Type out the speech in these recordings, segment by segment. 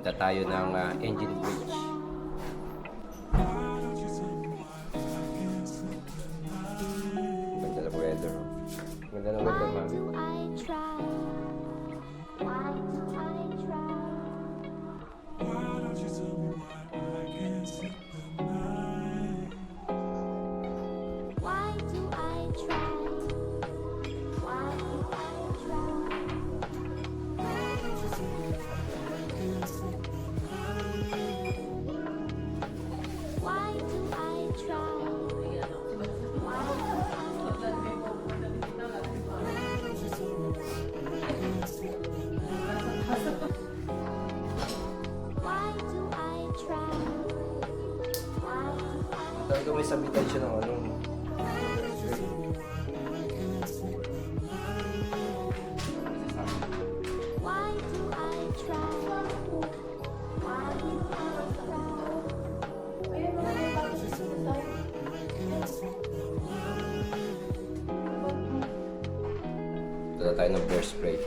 Punta tayo ng engine bridge. Ganda ng weather. Ganda ng weather, mami. Talaga may sabitan siya ng ano. Dala tayo ng bear spray.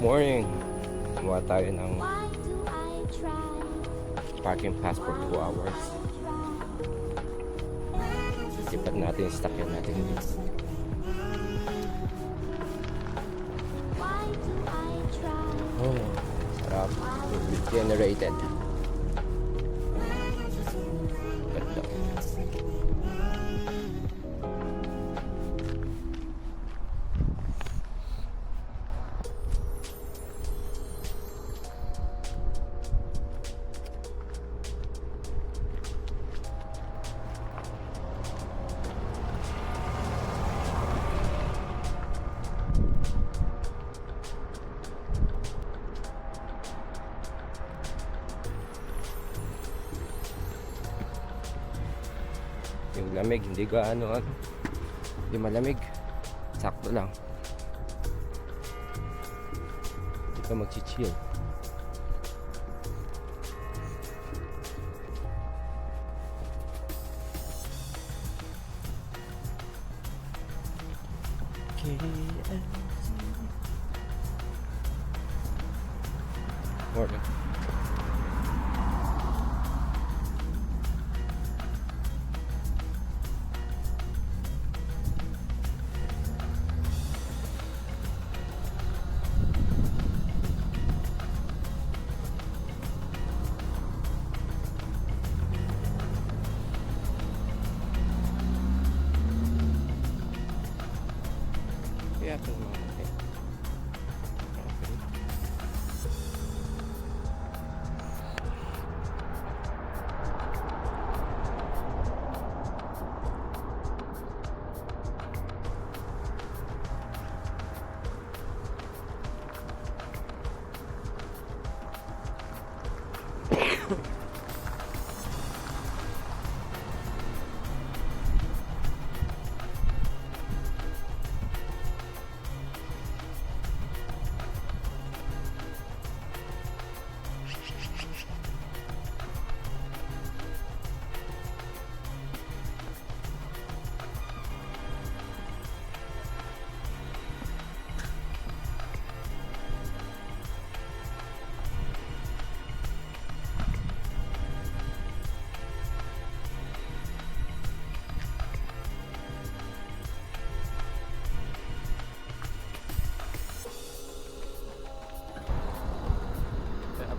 Morning! Kumuha tayo ng parking pass for 2 hours. Lipat natin yung stock yan natin dito. Oh, sarap. Generated. Ganda. Yung lamig, hindi gaano hindi malamig, sakto lang. Hindi ka mag-chill. Morning. Yeah, ito naman. Okay.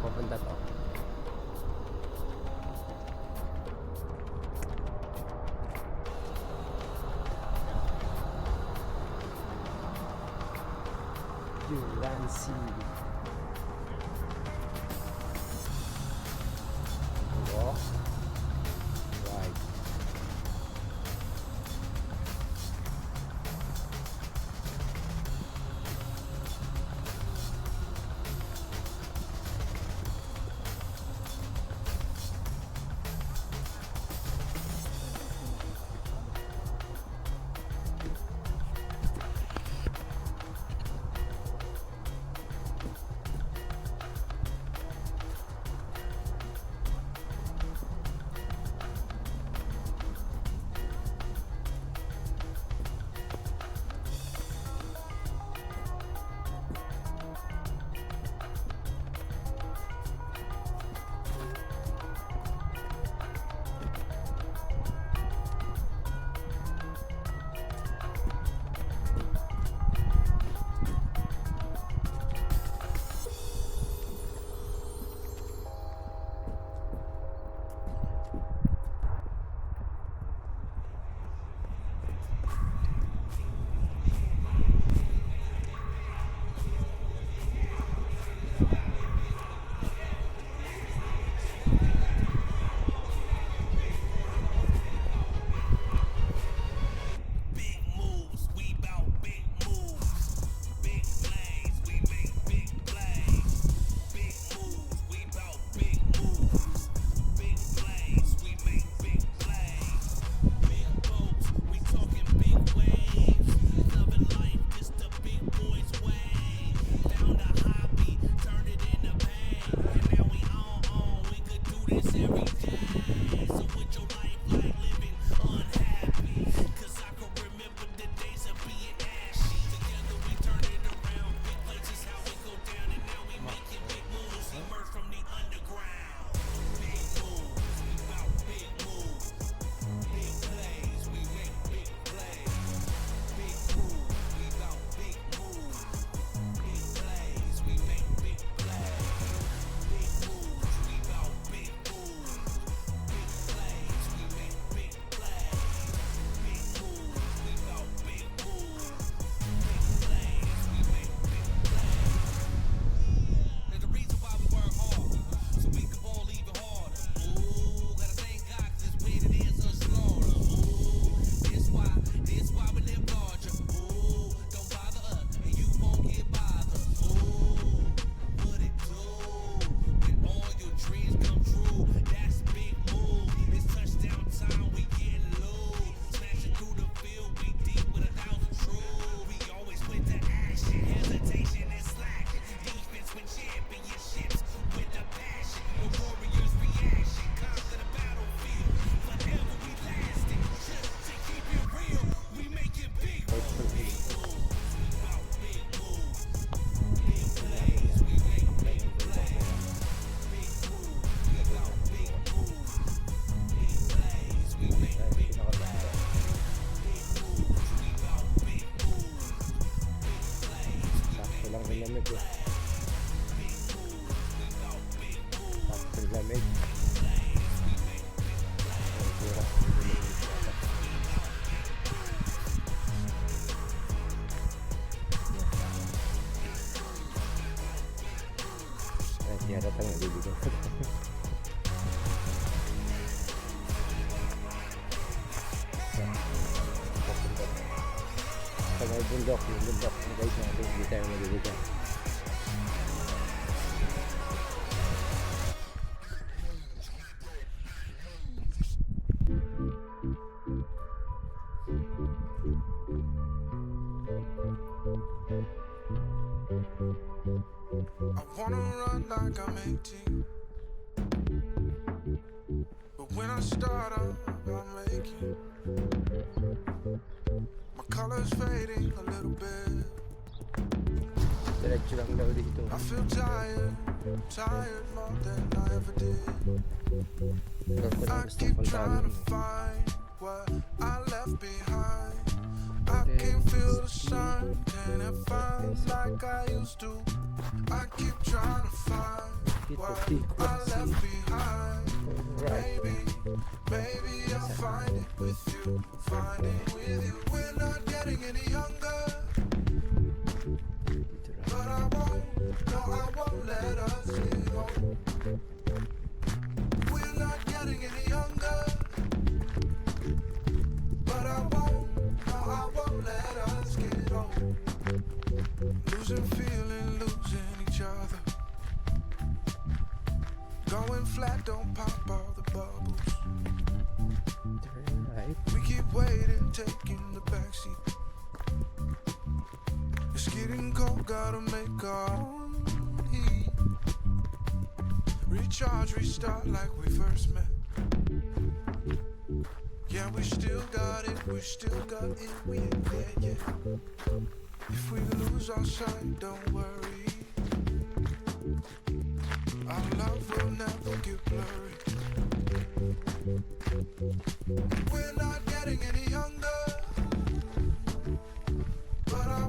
Papunta to. Uransi. Yata tayong naliligo. Sa may bundok, yung bundok na guys natin, hindi tayo naliligo. I wanna run like I'm 18, but when I start up, I'm making my colors fading a little bit. Diretso lang daw dito. I feel tired, tired more than I ever did. I keep trying to find what I left behind. I can feel the sun, can't find like I used to. I keep trying to find what I left behind. Maybe I'll find it with you, find it with you. We're not getting any younger, but I won't let us get old. We're not getting any younger, but I won't let us get old. Losing feeling, losing each other. Going flat, don't pop all the bubbles. We keep waiting, taking the backseat. It's getting cold, gotta make our own heat. Recharge, restart like we first met. Yeah, we still got it, we yeah. If we lose our sight, don't worry. Our love will never get blurry. We're not getting any younger, but I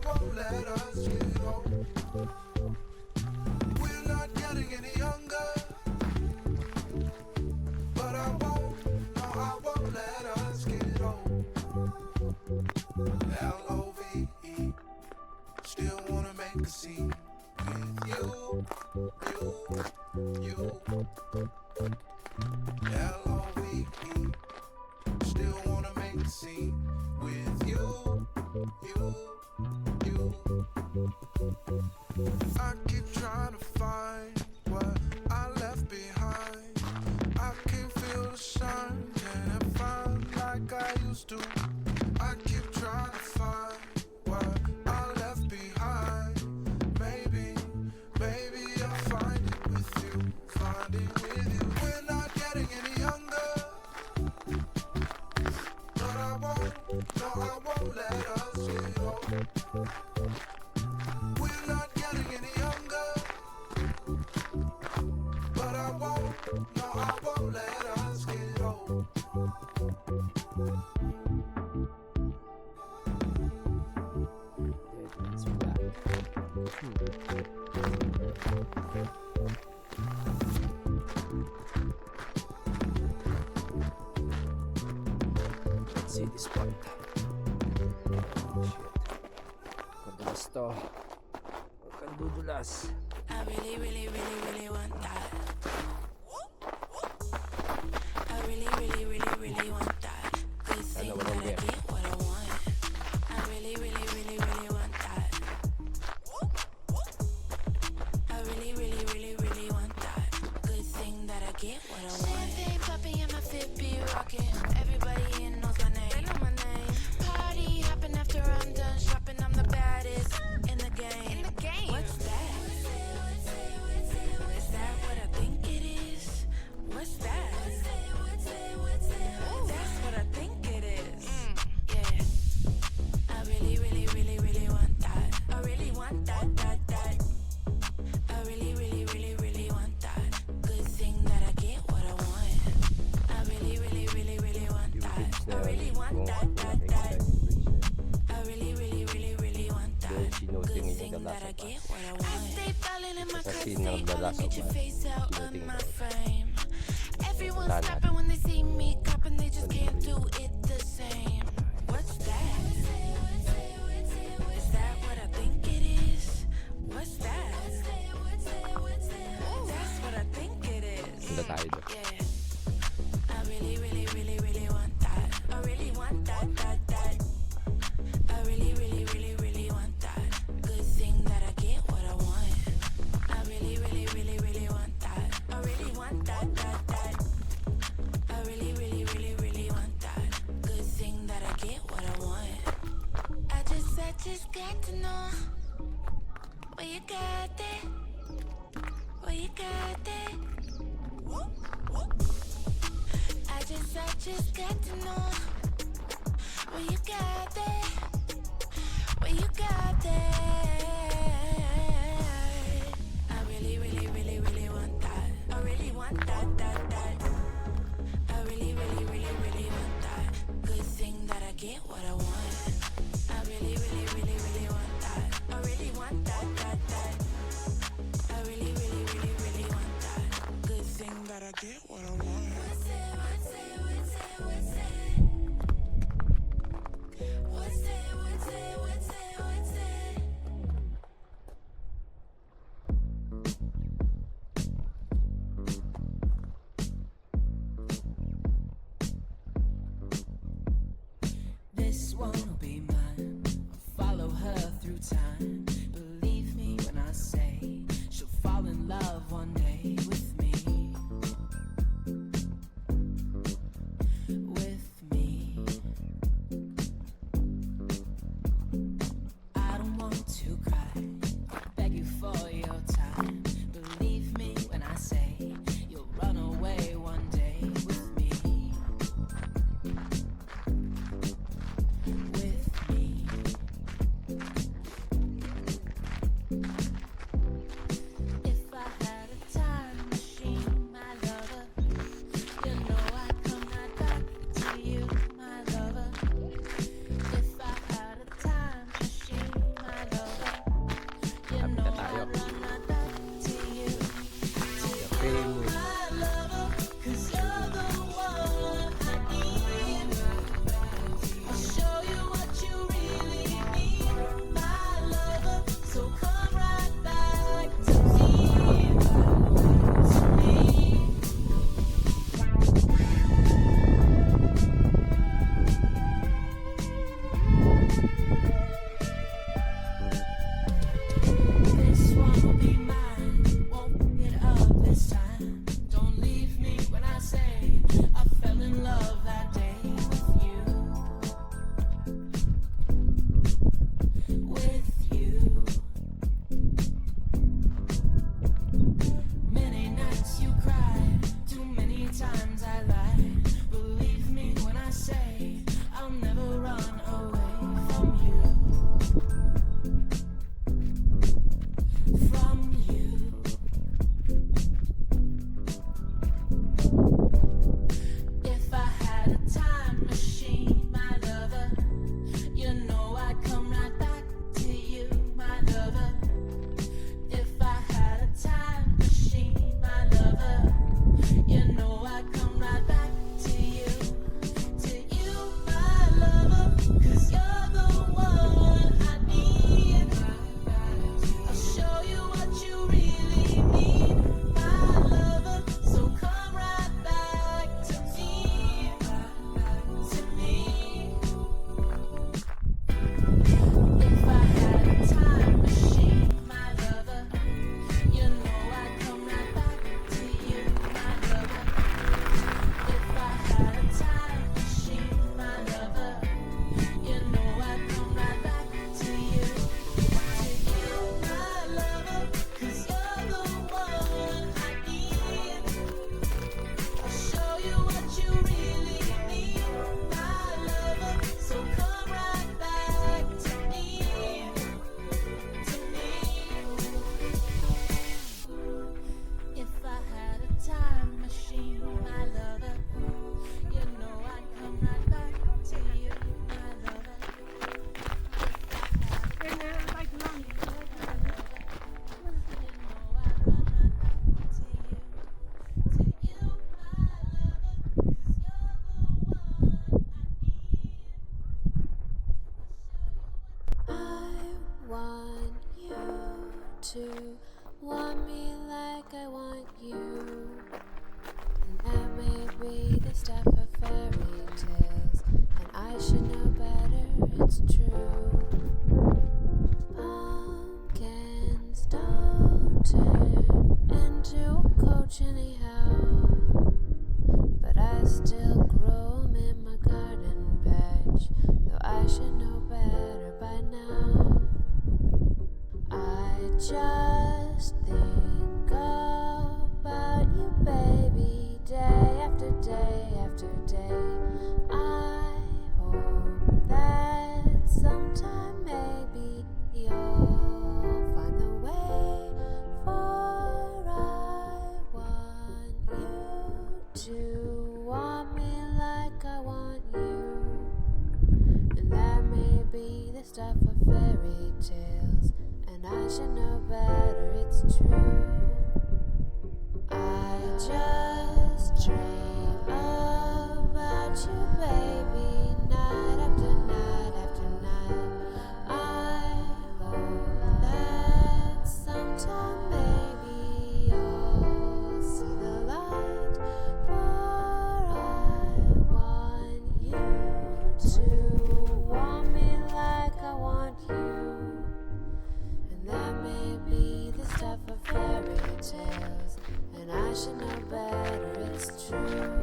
won't let us get old. We're not getting any younger, but I won't let us get old. L-O-V-E, still wanna make a scene with you. L-O-V-E, still wanna make a scene with you. I keep trying to find what I left behind. I can feel the sun, can't find like I used to. I keep trying to find what I left behind. Maybe I'll find it with you. Find bonding with you. We're not getting any younger, but I won't, no, I won't let us get old. We're not getting any younger, but I won't, no, I won't let us get old. It's black. Let's see this part. Shit. Madulas to. Huwag kang dudulas. I really, really, really, really want that. I really, really, really, really want that. Good thing that I get what I want. I really, really, really, really want that. I really, really, really, really want that. Good thing that I get what I want. Champagne popping and my fit be rocking. Everybody here knows my name. They know my name. Party hopping after I'm done shopping. I'm the baddest in the game. In the game. What's that? Is that what I think it is? What's that? That's what I think it is. Yeah. I really, really, really, really want that. I really want that, that. I really, really, really, really want that. Good thing that I get what I want. I really, really, really, really want that. I really want that, that. I really, really, really, really want that. Good thing that I get what I want. I stay ballin' in my crib, stay on, get your face out on my frame. Everyone's stopping when they see me copping, they just can't do it the same. What's that? Is that what I think it is? What's that? That's what I think it is. Punta tayo doon. Yeah. I really, really, really, really want that. I really want that, that. I really, really, really, really want that. Good thing that I get what I want. I really, really, really, really want that. I really want that, that. I really, really, really, really want that. Good thing that I get what I want. I just got to know where you got that. Where you got that. I just got to know where you got that. Where you got that. I really, really, really, really want that. I really want that, that. I really, really, really, really want that. Good thing that I get what I want. I really, really, really, really want that. I really want that, that. I really, really, really, really want that. Good thing that I get what I want. What's that? What's that? What's that? What's that? What's that? What's that? What's that? What's that? stuff of fairy tales, and I should know better, it's true. I just dream about you, baby, night after night after night. I hope that sometime, maybe you'll see the light, for I want you to want me like I want you. And that may be the stuff of fairy tales, and I should know better, it's true.